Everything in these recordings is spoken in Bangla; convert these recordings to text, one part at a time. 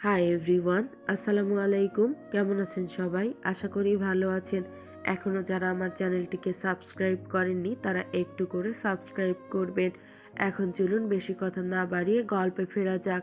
হাই এভরিওয়ান, আসসালামু আলাইকুম। কেমন আছেন সবাই? আশা করি ভালো আছেন। এখনও যারা আমার চ্যানেলটিকে সাবস্ক্রাইব করেননি তারা একটু করে সাবস্ক্রাইব করবেন। এখন চলুন বেশি কথা না বাড়িয়ে গল্পে ফেরা যাক।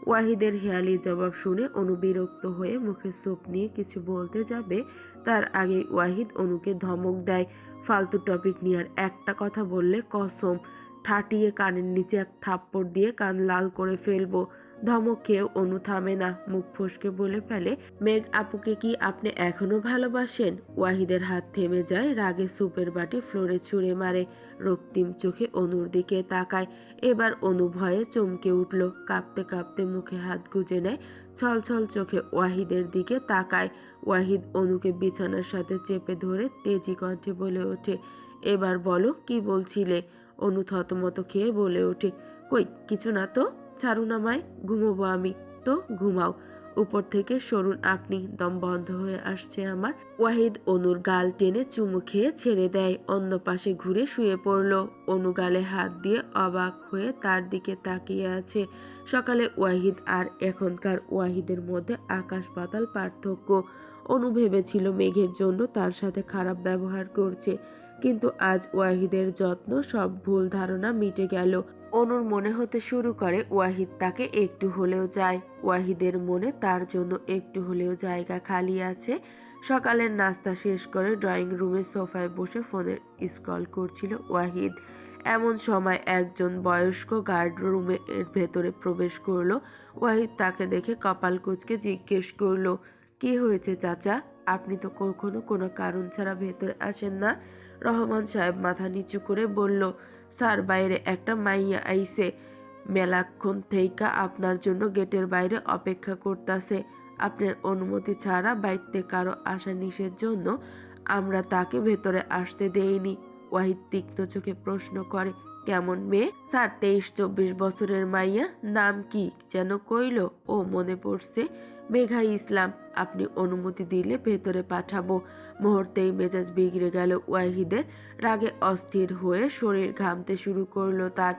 ওয়াহিদের হেয়ালি জবাব শুনে অনু বিরক্ত হয়ে মুখে সোপ নিয়ে কিছু বলতে যাবে, তার আগে ওয়াহিদ অনুকে ধমক দেয়, ফালতু টপিক নিয়ে আর একটা কথা বললে কসম ঠাটিয়ে কানের নিচে এক থাপ্পড় দিয়ে কান লাল করে ফেলবো। ধমক খেয়েও অনু থামে না, মুখ ফসকে বলে ফেলে, মেঘ আপুকে কি আপনি এখনো ভালোবাসেন? ওয়াহিদের হাত থেমে যায়, রাগে সুপের বাটি ফ্লোরে ছুঁড়ে মারে, রক্তিম চোখে অনুর দিকে তাকায়। এবার অনু ভয়ে চমকে উঠল, কাঁপতে কাঁপতে মুখে হাত গুজে নেয়, ছলছল চোখে ওয়াহিদের দিকে তাকায়। ওয়াহিদ অনুকে বিছানার সাথে চেপে ধরে তেজি কণ্ঠে বলে ওঠে, এবার বলো কি বলছিলে? অনু থতমত খেয়ে বলে ওঠে, কই কিছু না তো, ছাড়ুন আমায়, ঘুমোবো আমি। তো ঘুমাও, উপর থেকে সরুন আপনি, দম বন্ধ হয়ে আসছে আমার। ওয়াহিদ অনুর গাল টেনে চুমু খেয়ে ছেড়ে দেয়, অন্য পাশে ঘুরে শুয়ে পড়ল। অনু গালে হাত দিয়ে অবাক হয়ে তার দিকে তাকিয়ে আছে। সকালে ওয়াহিদ আর এখনকার ওয়াহিদের মধ্যে আকাশ পাতাল পার্থক্য। অনু ভেবেছিল মেঘের জন্য তার সাথে খারাপ ব্যবহার করছে, কিন্তু আজ ওয়াহিদের যত্ন সব ভুল ধারণা মিটে গেল। অনুর মনে হতে শুরু করে ওয়াহিদ তাকে একটু হলেও চায়, ওয়াহিদের মনে তার জন্য একটু হলেও জায়গা খালি আছে। সকালের নাস্তা শেষ করে ড্রয়িং রুমের সোফায় বসে ফোনের স্ক্রল করছিল ওয়াহিদ। এমন সময় একজন বয়স্ক গার্ড রুমের ভেতরে প্রবেশ করলো। ওয়াহিদ তাকে দেখে কপাল কুঁচকে জিজ্ঞেস করলো, কি হয়েছে চাচা? আপনি তো কখনো কোনো কারণ ছাড়া ভেতরে আসেন না। রহমান সাহেব মাথা নিচু করে বলল, স্যার বাইরে একটা মাইয়া আইছে, মেলাক্ষণ থেইকা আপনার জন্য গেটের বাইরে অপেক্ষা করতাছে। আপনার অনুমতি ছাড়া বাইতে কারো আসা নিষেধ জন্য আমরা তাকে ভেতরে আসতে দেইনি। ওয়াহিদ তীক্ষ্ণ চোখে প্রশ্ন করে, কেমন মেয়ে? স্যার 23-24 বছরের মাইয়া, নাম কি যেন কইল? ও মনে পড়ছে, মেঘা ইসলাম। আপনি অনুমতি দিলে ভেতরে পাঠাবো। মুহূর্তেই মেজাজ বিগড়ে গেল ওয়াহিদের, রাগে অস্থির হয়ে শরীর ঘামতে শুরু করলো তার।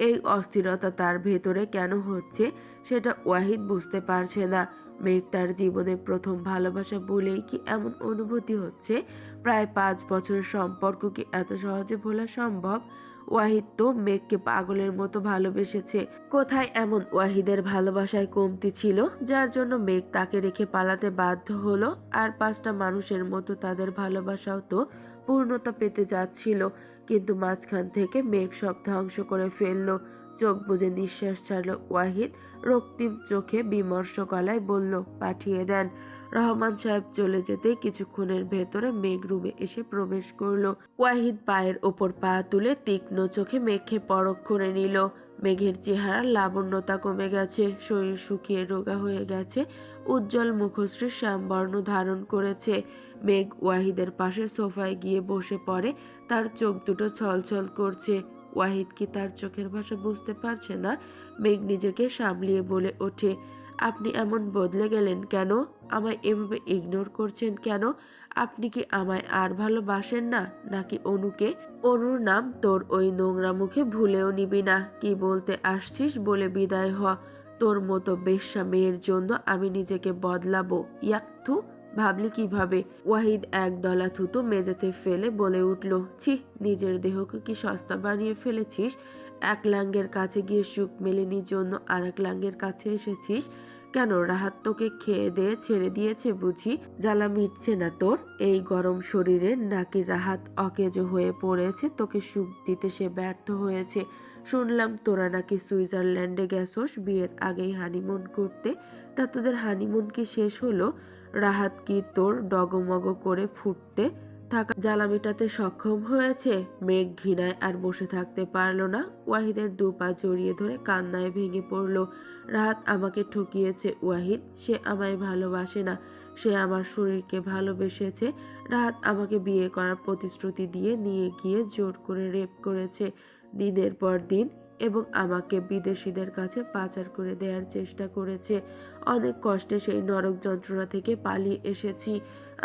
এই অস্থিরতা তার ভেতরে কেন হচ্ছে সেটা ওয়াহিদ বুঝতে পারছে না। মেঘ তার জীবনে প্রথম ভালোবাসা বলেই কি এমন অনুভূতি হচ্ছে? প্রায় 5 বছরের সম্পর্ক কি এত সহজে ভোলা সম্ভব? ওয়াহিদ তো মেঘকে পাগলের মতো ভালোবেসেছে। কোথায় এমন ওয়াহিদের ভালোবাসায় কমতি ছিল যার জন্য মেঘ তাকে রেখে পালাতে বাধ্য হলো? আর 5টা মানুষের মতো তাদের ভালোবাসাও তো পূর্ণতা পেতে যাচ্ছিল, কিন্তু মাঝখান থেকে মেঘ সব ধ্বংস করে ফেললো। চোখ বুজে নিঃশ্বাস ছাড়ল ওয়াহিদ, রক্তিম চোখে বিমর্ষ গলায় বলল, পাঠিয়ে দেন। রহমান সাহেব চলে যেতে কিছুক্ষণের ভেতরে মেঘ রুমে এসে প্রবেশ করলো। ওয়াহিদ পায়ের ওপর পা তুলে তীক্ষ্ণ চোখে মেঘকে পরখ করে নিল। মেঘের চেহারার লাবণ্যতা কমে গেছে, শরীর শুকিয়ে রোগা হয়ে গেছে, উজ্জ্বল মুখশ্রী শ্যামবর্ণ ধারণ করেছে। মেঘ ওয়াহিদের পাশে সোফায় গিয়ে বসে পড়ে, তার চোখ দুটো ছলছল করছে। ওয়াহিদ কি তার চোখের ভাষা বুঝতে পারছে না? মেঘ নিজেকে সামলিয়ে বলে ওঠে, আপনি এমন বদলে গেলেন কেন? আমায় এভাবে ইগনোর করছেন কেন? আপনি কি আমায় আর ভালোবাসেন না, নাকি অনুকে? অনুর নাম তোর ওই নোংরা মুখে ভুলেও নিবি না। কি বলতে আসছিস বলে বিদায় হ। তোর মতো বেশ্যা মেয়ের জন্য আমি নিজেকে বদলাবো? ইয়াকথু, ভাবলি কিভাবে? ওয়াহিদ এক দলা থুতু মেঝেতে ফেলে বলে উঠল, ছি, নিজের দেহকে কি সস্তা বানিয়ে ফেলেছিস? এক লাঙ্গের কাছে গিয়ে সুখ মেলেনির জন্য আর এক লাঙ্গের কাছে এসেছিস কেন? রাহাত তোকে খেয়ে দিয়ে ছেড়ে দিয়েছে বুঝি? জ্বালা মিটছে না তোর? এই গরম শরীরে নাকি রাহাত অকেজো হয়ে পড়েছে, তোকে সুখ দিতে সে ব্যর্থ হয়েছে? শুনলাম তোরা নাকি সুইজারল্যান্ডে গেছোস বিয়ের আগেই হানিমুন করতে। তা তোদের হানিমুন কি শেষ হলো? রাহাত কি তোর ডগমগ করে ফুটতে থাকা জ্বালা মেটাতে সক্ষম হয়েছে? মেঘ ঘৃণায় আর বসে থাকতে পারল না, ওয়াহিদের দুপা জড়িয়ে ধরে কান্নায় ভেঙে পড়ল। রাহাত আমাকে ঠকিয়েছে ওয়াহিদ, সে আমায় ভালোবাসে না, সে আমার শরীরকে ভালোবেসেছে। রাহাত আমাকে বিয়ে করার প্রতিশ্রুতি দিয়ে নিয়ে গিয়ে জোর করে রেপ করেছে দিনের পর দিন, এবং আমাকে বিদেশিদের কাছে পাচার করে দেওয়ার চেষ্টা করেছে। অনেক কষ্টে সেই নরক যন্ত্রণা থেকে পালিয়ে এসেছি।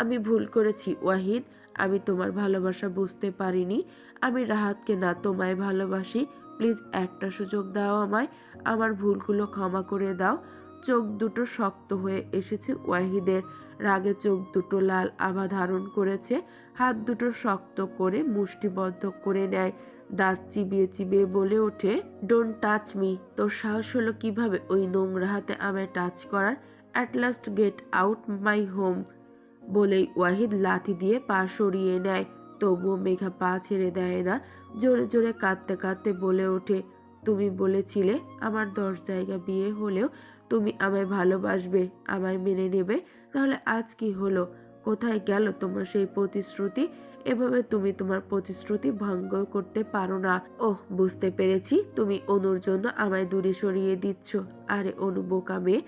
আমি ভুল করেছি ওয়াহিদ, আমি তোমার ভালোবাসা বুঝতে পারিনি। আমি রাহাতকে না তোমায় ভালোবাসি। প্লিজ একটা সুযোগ দাও আমায়, আমার ভুলগুলো ক্ষমা করে দাও। চোখ দুটো শক্ত হয়ে এসেছে ওয়াহিদের। রাগে চোখ দুটো লাল আভা ধারণ করেছে। হাত দুটো শক্ত করে মুষ্টিবদ্ধ করে নেয়। দাঁত চিবিয়ে চিবিয়ে বলে ওঠে, ডোন্ট টাচ মি। তোর সাহস হলো কিভাবে ওই নোংরা হাতে আমায় টাচ করার? At last get out my home. বলেই ওয়াহিদ লাথি দিয়ে পা সরিয়ে নেয়। তবুও মেঘা পা ছেড়ে দেয় না। জোরে জোরে কাঁদতে কাঁদতে বলে ওঠে, তুমি বলেছিলে আমার 10 জায়গা বিয়ে হলেও তুমি আমায় ভালোবাসবে, আমায় মেনে নেবে। তাহলে আজ কি হলো? কোথায় গেল তোমার সেই প্রতিশ্রুতি? এভাবে তুমি তোমার প্রতিশ্রুতি ভঙ্গ করতে পারো না। ওহ, বুঝতে পেরেছি, তুমি অনুর জন্য আমায় দূরে সরিয়ে দিচ্ছ। আরে অনু বোকা মেয়ে,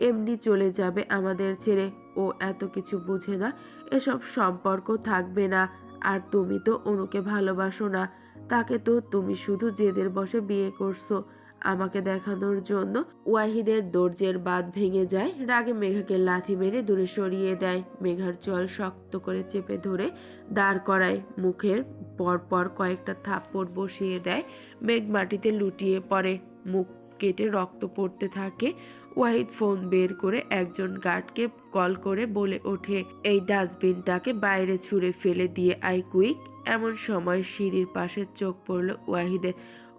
এমনি চলে যাবে আমাদের ছেড়ে। ও এত কিছু বুঝে না, এসব সম্পর্ক থাকবে না। আর তুমি তো অনুকে ভালোবাসো না, তাকে তো তুমি শুধু জেদের বশে বিয়ে করছো আমাকে দেখানোর জন্য। ওয়াহিদের ধৈর্যের বাঁধ ভেঙে যায়। রাগে মেঘাকে লাথি মেরে দূরে সরিয়ে দেয়। মেঘার চল শক্ত করে চেপে ধরে দাঁড় করায়। মুখের পরপর কয়েকটা থাপ্পড় বসিয়ে দেয়। মেঘ মাটিতে লুটিয়ে পড়ে। মুখ কেটে রক্ত পড়তে থাকে। ওয়াহিদ ফোন বের করে একজন গার্ডকে কল করে বলে ওঠে, এই ডাস্টবিনটাকে বাইরে ছুঁড়ে ফেলে দিয়ে আই কুইক। এমন সময় সিঁড়ির পাশে চোখ পড়ল ওয়াহিদের।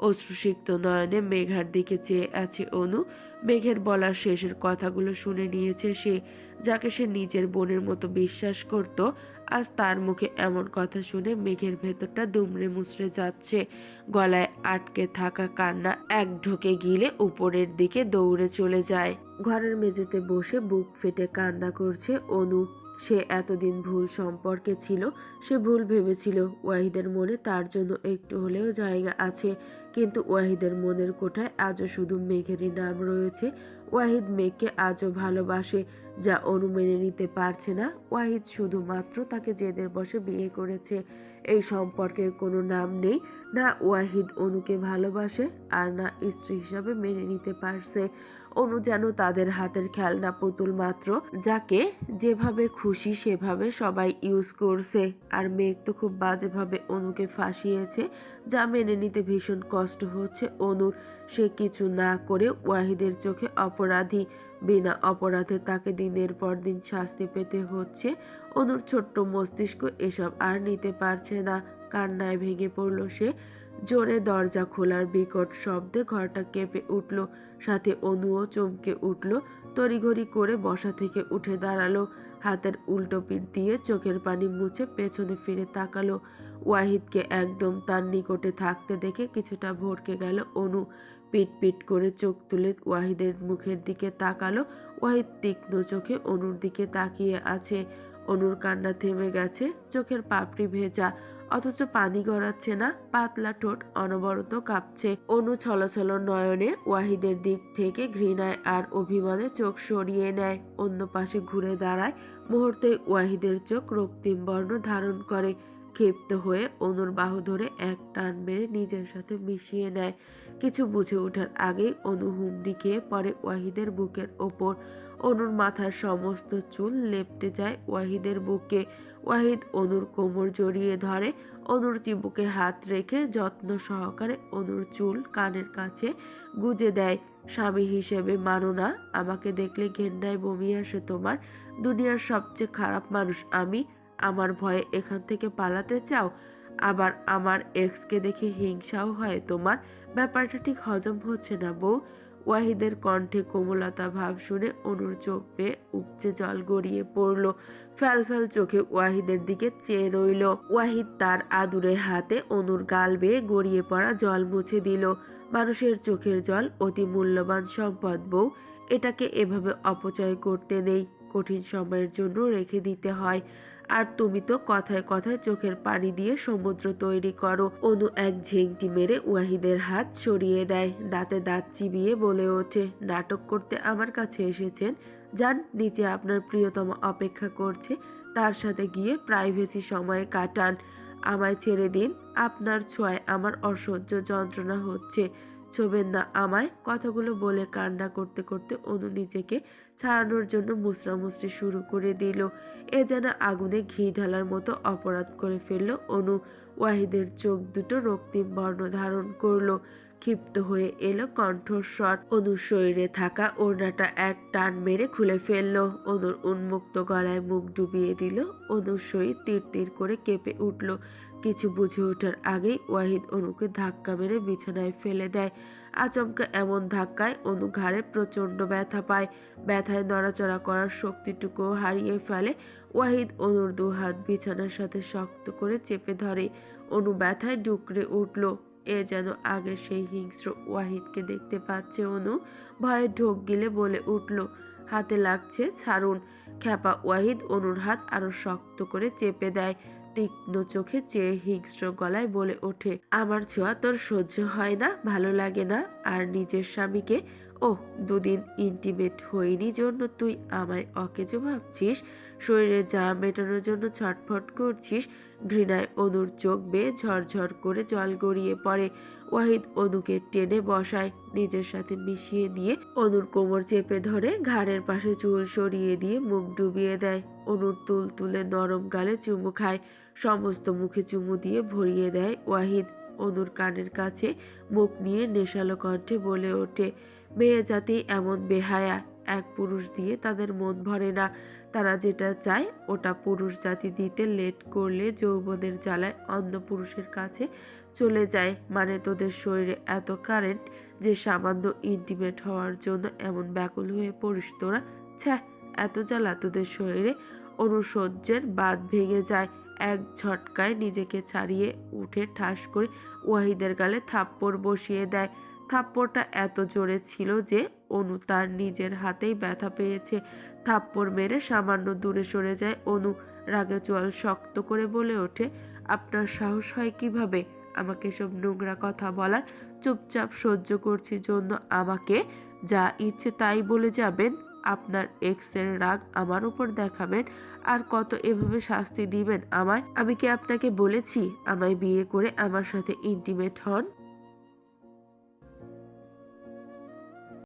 অশ্রুসিক্ত নয়নে মেঘার দিকে চেয়ে আছে অনু। মেঘের বলা শেষের কথাগুলো শুনে নিয়েছে সে, যাকে সে নিজের বোনের মতো বিশ্বাস করত। আজ তার মুখে এমন কথা শুনে মেঘের ভেতরটা দুমড়ে মুচড়ে যাচ্ছে। গলায় আটকে থাকা কান্না এক ঢোকে গিলে উপরের দিকে দৌড়ে চলে যায়। ঘরের মেঝেতে বসে বুক ফেটে কান্না করছে অনু। সে এতদিন ভুল সম্পর্কে ছিল। সে ভুল ভেবেছিল ওয়াহিদের মনে তার জন্য একটু হলেও জায়গা আছে, কিন্তু ওয়াহিদের মনের কোঠায় আজও শুধু মেঘেরই নাম রয়েছে। ওয়াহিদ মেঘকে আজও ভালোবাসে, যা অনু মেনে নিতে পারছে না। ওয়াহিদ শুধুমাত্র তাকে জেদের বশে বিয়ে করেছে। এই সম্পর্কের কোনো নাম নেই। না ওয়াহিদ অনুকে ভালোবাসে, আর না স্ত্রী হিসাবে মেনে নিতে পারছে। অনু যেন তাদের হাতের খেলনা পুতুল মাত্র, যাকে যেভাবে খুশি সেভাবে সবাই ইউজ করছে। আর মেঘ তো খুব বাজেভাবে অনুকে ফাঁসিয়েছে, যা মেনে নিতে ভীষণ কষ্ট হচ্ছে অনুর। সে কিছু না করে ওয়াহিদের চোখে অপরাধী। বিনা অপরাধে তাকে দিনের পর দিন শাস্তি পেতে হচ্ছে। অনুর ছোট্ট মস্তিষ্ক এসব আর নিতে পারছে না। কান্নায় ভেঙে পড়ল সে। জোরে দরজা খোলার বিকট শব্দে ঘরটা কেঁপে উঠল। সাথে অনুও চমকে উঠল। তড়িঘড়ি করে বসা থেকে উঠে দাঁড়ালো। হাতের উল্টো পিঠ দিয়ে চোখের পানি মুছে পেছনে ফিরে তাকালো। ওয়াহিদকে একদম তার নিকটে থাকতে দেখে কিছুটা ভড়কে গেল অনু। পিট পিট করে চোখ তুলে ওয়াহিদের মুখের দিকে তাকালো। ওয়াহিদ তীক্ষ্ণ চোখে অনুর দিকে তাকিয়ে আছে। অনুর কান্না থেমে গেছে, চোখের পাপড়ি ভেজা, অথচ পানি গড়াচ্ছে না। পাতলা ঠোঁট অনবরত কাঁপছে। অনু ছলছল নয়নে ওয়াহিদের দিক থেকে ঘৃণায় আর অভিমানে চোখ সরিয়ে নেয়। অন্য পাশে ঘুরে দাঁড়ায়। মুহূর্তে ওয়াহিদের চোখ রক্তিম বর্ণ ধারণ করে। ক্ষিপ্ত হয়ে অনুর বাহু ধরে এক টান মেরে নিজের সাথে মিশিয়ে নেয়। কিছু বুঝে ওঠার আগেই অনু হুমড়ি খেয়ে পড়ে ওয়াহিদের বুকের ওপর। অনুর মাথার সমস্ত চুল লেপ্টে যায় ওয়াহিদের বুকে। ওয়াহিদ অনুর কোমর জড়িয়ে ধরে। অনুর চিবুকে হাত রেখে যত্ন সহকারে অনুর চুল কানের কাছে গুজে দেয়। স্বামী হিসেবে মানো না? আমাকে দেখলে ঘেন্নায় বমি আসে তোমার? দুনিয়ার সবচেয়ে খারাপ মানুষ আমি? আমার ভয়ে এখান থেকে পালাতে চাও? আবার আমার এক্সকে দেখে হিংসাও হয় তোমার? ব্যাপারটা ঠিক হজম হচ্ছে না বউ। ওয়াহিদের কণ্ঠে কোমলতা ভাব শুনে অনুর চোখ বেয়ে উপচে জল গড়িয়ে পড়ল। ফ্যাল ফ্যাল চোখে ওয়াহিদের দিকে চেয়ে রইল। ওয়াহিদ তার আদুরে হাতে অনুর গাল বেয়ে গড়িয়ে পড়া জল মুছে দিল। মানুষের চোখের জল অতি মূল্যবান সম্পদ বউ, এটাকে এভাবে অপচয় করতে নেই। কঠিন সময়ের জন্য রেখে দিতে হয়। আর তুমি তো কথায় কথায় চোখের পানি দিয়ে সমুদ্র তৈরি করো। অনু এক ঝেংটি মেরে ওয়াহিদের হাত সরিয়ে দেয়। দাঁতে দাঁত চিবিয়ে বলে ওঠে, নাটক করতে আমার কাছে এসেছেন? যান নিচে, আপনার প্রিয়তম অপেক্ষা করছে। তার সাথে গিয়ে প্রাইভেসি সময় কাটান। আমায় ছেড়ে দিন। আপনার ছোঁয়ায় আমার অসহ্য যন্ত্রণা হচ্ছে। ছোবেন না আমায়। কথাগুলো বলে কান্না করতে করতে অনু নিজেকে ছাড়ানোর জন্য মুচড়ামুচড়ি শুরু করে দিল। এ যেন আগুনে ঘি ঢালার মতো অপরাধ করে ফেলল অনু। ওয়াহিদের চোখ দুটো রক্তিম বর্ণ ধারণ করলো। ক্ষিপ্ত হয়ে এলো কণ্ঠস্বর। অনুর শরীরে থাকা ওড়নাটা এক টান মেরে খুলে ফেললো। অনুর উন্মুক্ত গলায় মুখ ডুবিয়ে দিল। অনুর শরীর তীর তীর করে কেঁপে উঠল। কিছু বুঝে ওঠার আগেই ওয়াহিদ অনুকে ধাক্কা মেরে বিছানায় ফেলে দেয়। আচমকা এমন ধাক্কায় অনু ঘাড়ে প্রচন্ড ব্যথা পায়। ব্যথায় নড়াচড়া করার শক্তিটুকুও হারিয়ে ফেলে। ওয়াহিদ অনুর দু হাত বিছানার সাথে শক্ত করে চেপে ধরে। অনু ব্যথায় ডুকরে উঠল। এ যেন আগের সেই হিংস্র ওয়াহিদকে দেখতে পাচ্ছে অনু। ভয়ে ঢোক গিলে বলে উঠল, হাতে লাগছে, ছাড়ুন। খ্যাপা ওয়াহিদ অনুর হাত আরো শক্ত করে চেপে দেয়। তীক্ষ্ণ চোখে চেয়ে হিংস্র গলায় বলে ওঠে, আমার ছোঁয়া তোর সহ্য হয় না, ভালো লাগে না? আর নিজের স্বামীকে, ওহ, দুদিন ইন্টিমেট হয়নি জন্য তুই আমায় অকেজো ভাবছিস? শরীরে যা মেটানোর জন্য ছটফট করছিস? ঘৃণায় অনুর চোখ বেয়ে ঝরঝর করে জল গড়িয়ে পড়ে। ওয়াহিদ অনুকে টেনে বসায়, নিজের সাথে মিশিয়ে দিয়ে অনুর কোমর চেপে ধরে ঘাড়ের পাশে চুল সরিয়ে দিয়ে মুখ ডুবিয়ে দেয়। অনুর তুল তুলে নরম গালে চুমু খায়। সমস্ত মুখে চুমু দিয়ে ভরিয়ে দেয় ওয়াহিদ। অনুর কানের কাছে মুখ নিয়ে নেশালো কণ্ঠে বলে ওঠে, মেয়ে জাতি এমন বেহায়া, এক পুরুষ দিয়ে তাদের মন ভরে না। তারা যেটা চায় ওটা পুরুষ জাতি দিতে লেট করলে যৌবনের জ্বালায় অন্য পুরুষের কাছে চলে যায়। মানে তোদের শরীরে এত কারেন্ট যে সামান্য ইন্টিমেট হওয়ার জন্য এমন ব্যাকুল হয়ে পড়িস তোরা? ছ্যাঃ, এত জ্বালা তোদের শরীরে! অনুসহ্যের বাঁধ ভেঙে যায়। এক ঝটকায় নিজেকে ছাড়িয়ে উঠে ঠাস করে ওয়াহিদের গালে থাপ্পড় বসিয়ে দেয়। থাপ্পড়টা এত জোরে ছিল যে অনু তার নিজের হাতেই ব্যথা পেয়েছে। থাপ্পড় মেরে সামান্য দূরে সরে যায় অনু। রাগে চোয়াল শক্ত করে বলে ওঠে, আপনার সাহস হয় কিভাবে আমাকে সব নোংরা কথা বলার? চুপচাপ সহ্য করছি জন্য আমাকে যা ইচ্ছে তাই বলে যাবেন? আপনার এক্সের রাগ আমার উপর দেখাবেন? আর কত এভাবে শাস্তি দিবেন আমায়? আমি কি আপনাকে বলেছি আমায় বিয়ে করে আমার সাথে ইন্টিমেট হন?